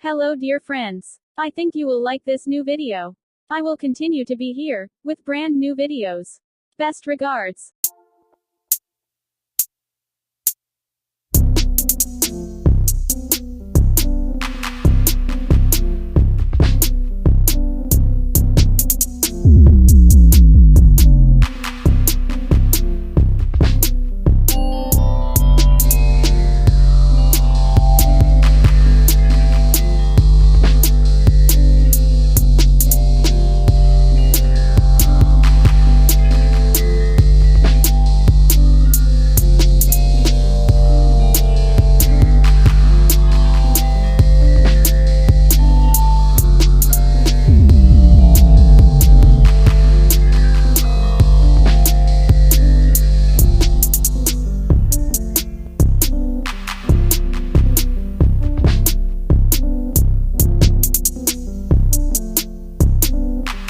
Hello dear friends. I think you will like this new video. I will continue to be here, with brand new videos. Best regards.